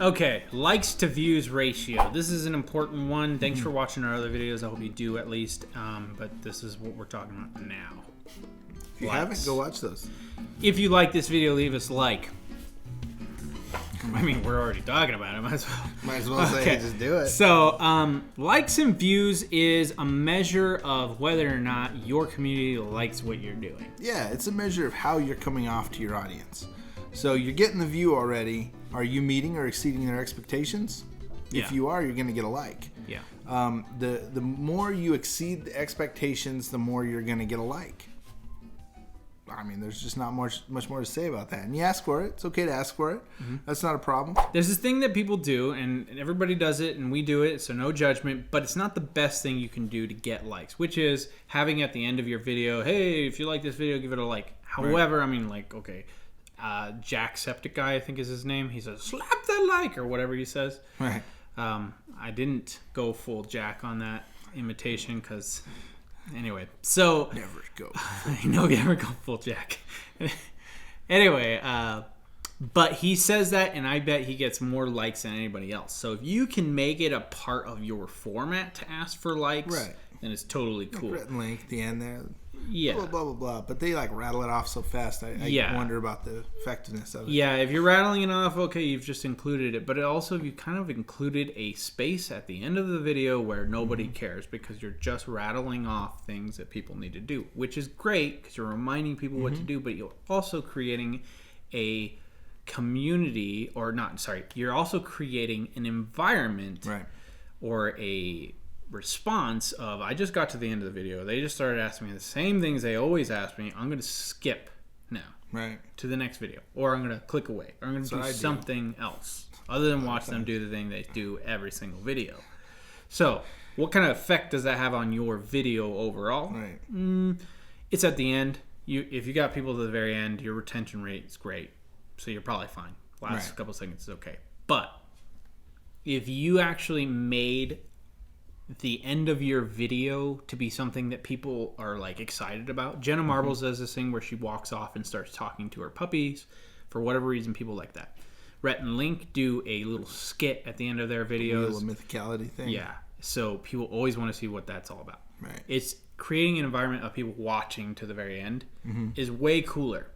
Okay, likes to views ratio. This is an important one. Thanks for watching our other videos. I hope you do at least. But this is what we're talking about now. If you haven't, go watch those. If you like this video, leave us a like. I mean, we're already talking about it. Might as well say just do it. So, likes and views is a measure of whether or not your community likes what you're doing. Yeah, it's a measure of how you're coming off to your audience. So you're getting the view already. Are you meeting or exceeding their expectations? If you are, you're going to get a like. Yeah. The more you exceed the expectations, the more you're going to get a like. I mean, there's just not much more to say about that. And you ask for it. It's okay to ask for it. Mm-hmm. That's not a problem. There's this thing that people do, and everybody does it, and we do it, so no judgment. But it's not the best thing you can do to get likes, which is having at the end of your video, hey, if you like this video, give it a like. However, I mean, like, okay, Jacksepticeye, I think is his name. He says, slap that like, or whatever he says. Right. I didn't go full Jack on that imitation because... Anyway, so never go. Never go full Jack. Anyway, but he says that, and I bet he gets more likes than anybody else. So if you can make it a part of your format to ask for likes, then it's totally cool. Written link at the end there. Yeah. Blah, blah, blah, blah. But they like rattle it off so fast. I wonder about the effectiveness of it. Yeah, if you're rattling it off, okay, you've just included it. But also, you kind of included a space at the end of the video where nobody cares because you're just rattling off things that people need to do, which is great because you're reminding people what to do, but you're also creating a community, you're also creating an environment or a response of, I just got to the end of the video, they just started asking me the same things they always ask me, I'm going to skip now to the next video, or I'm going to click away, or I'm going to do something else other than watch them do the thing they do every single video. So what kind of effect does that have on your video overall? It's at the end. If you got people to the very end, your retention rate is great, so you're probably fine. Last couple seconds is okay. But if you actually made the end of your video to be something that people are like excited about. Jenna Marbles does this thing where she walks off and starts talking to her puppies. For whatever reason, people like that. Rhett and Link do a little skit at the end of their videos. A little mythicality thing. Yeah. So people always want to see what that's all about. Right. It's creating an environment of people watching to the very end is way cooler.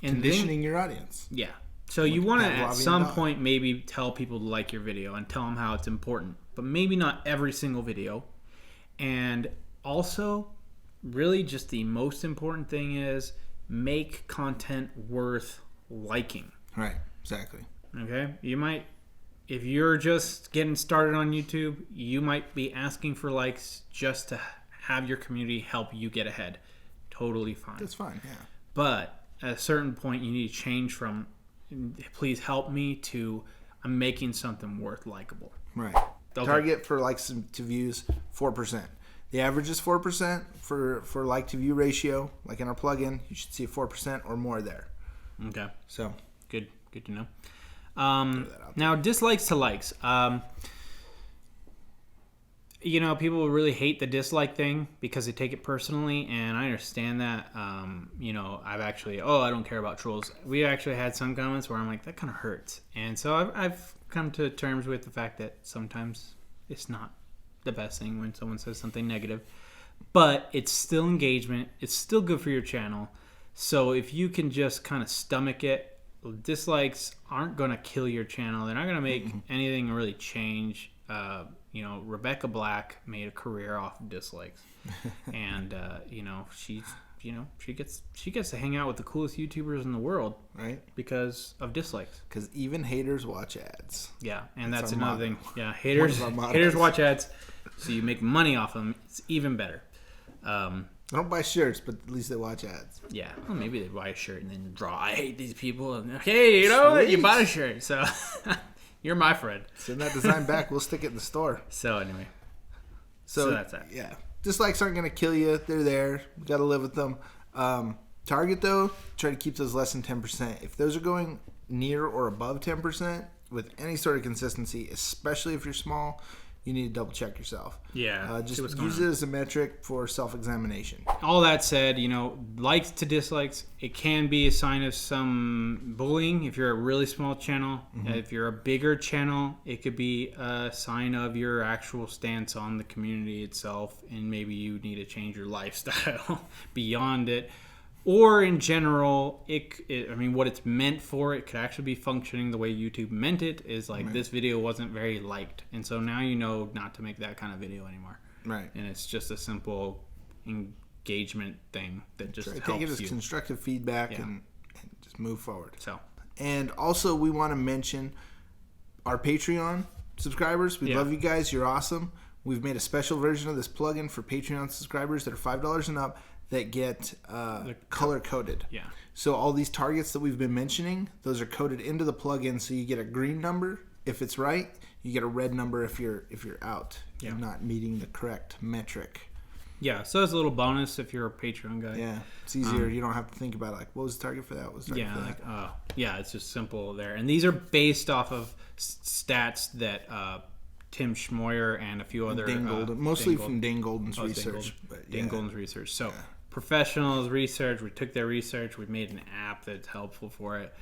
And conditioning your audience. Yeah. So you want to at some point maybe tell people to like your video and tell them how it's important, but maybe not every single video. And also, really just the most important thing is make content worth liking. Right, exactly. Okay? You might, if you're just getting started on YouTube, you might be asking for likes just to have your community help you get ahead. Totally fine. That's fine, yeah. But at a certain point, you need to change from please help me to I'm making something worth likable. Right. Okay. Target for likes to views 4%. The average is 4% for like to view ratio. Like in our plugin, you should see 4% or more there. Okay. So good to know. Now dislikes to likes. You know, people really hate the dislike thing because they take it personally, and I understand that. You know, I've actually, I don't care about trolls. We actually had some comments where I'm like, that kind of hurts. And so I've come to terms with the fact that sometimes it's not the best thing when someone says something negative. But it's still engagement. It's still good for your channel. So if you can just kind of stomach it, dislikes aren't going to kill your channel. They're not going to make anything really change. You know, Rebecca Black made a career off of dislikes, and you know, she gets to hang out with the coolest YouTubers in the world, right? Because of dislikes. Because even haters watch ads. Yeah, and that's another thing. Yeah, haters watch ads, so you make money off them. It's even better. They don't buy shirts, but at least they watch ads. Yeah, well, maybe they buy a shirt and then draw, I hate these people, and hey, you know what? You bought a shirt, so. You're my friend. Send that design back. We'll stick it in the store. So anyway. So that's that. Yeah. Dislikes aren't going to kill you. They're there. You got to live with them. Target, though, try to keep those less than 10%. If those are going near or above 10% with any sort of consistency, especially if you're small, you need to double check yourself. Yeah. Just use it as a metric for self-examination. All that said, you know, likes to dislikes, it can be a sign of some bullying if you're a really small channel. If you're a bigger channel, it could be a sign of your actual stance on the community itself, and maybe you need to change your lifestyle beyond it. Or in general, I mean, what it's meant for, it could actually be functioning the way YouTube meant it, is like this video wasn't very liked. And so now you know not to make that kind of video anymore. Right. And it's just a simple engagement thing that just helps take it as you. constructive feedback and just move forward. So, and also we want to mention our Patreon subscribers. We love you guys. You're awesome. We've made a special version of this plugin for Patreon subscribers that are $5 and up that get color coded. Yeah. So all these targets that we've been mentioning, those are coded into the plugin. So you get a green number if it's right. You get a red number if you're out and not meeting the correct metric. Yeah, so it's a little bonus if you're a Patreon guy. Yeah, it's easier. You don't have to think about like, what was the target for that? What was the target for that? It's just simple there. And these are based off of stats that Tim Schmoyer and a few other... Dane Golden, mostly from Dane Golden's research. Dane Golden's research. So professionals research, we took their research, we made an app that's helpful for it.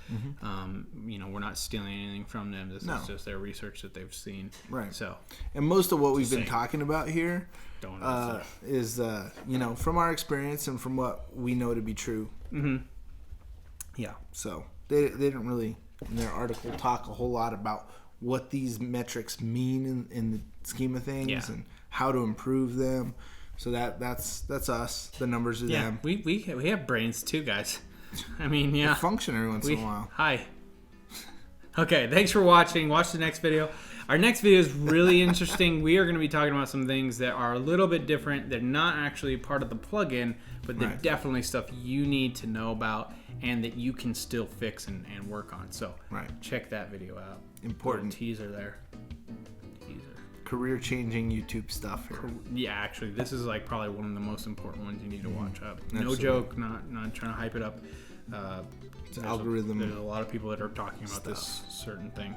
You know, we're not stealing anything from them. This is just their research that they've seen. Right. So, and most of what we've been talking about here is, you know, from our experience and from what we know to be true. Yeah. So they didn't really, in their article, talk a whole lot about what these metrics mean in the scheme of things and how to improve them. So that's us. The numbers are them. We have brains too, guys. I mean, They function every once in a while. Hi. Okay, thanks for watching. Watch the next video. Our next video is really interesting. We are going to be talking about some things that are a little bit different. They're not actually part of the plugin, but they're definitely stuff you need to know about and that you can still fix and work on. So check that video out. Important teaser there. Career-changing YouTube stuff here. Yeah, actually, this is like probably one of the most important ones you need to watch up. No joke, not trying to hype it up. It's algorithm. There's a lot of people that are talking about this certain thing.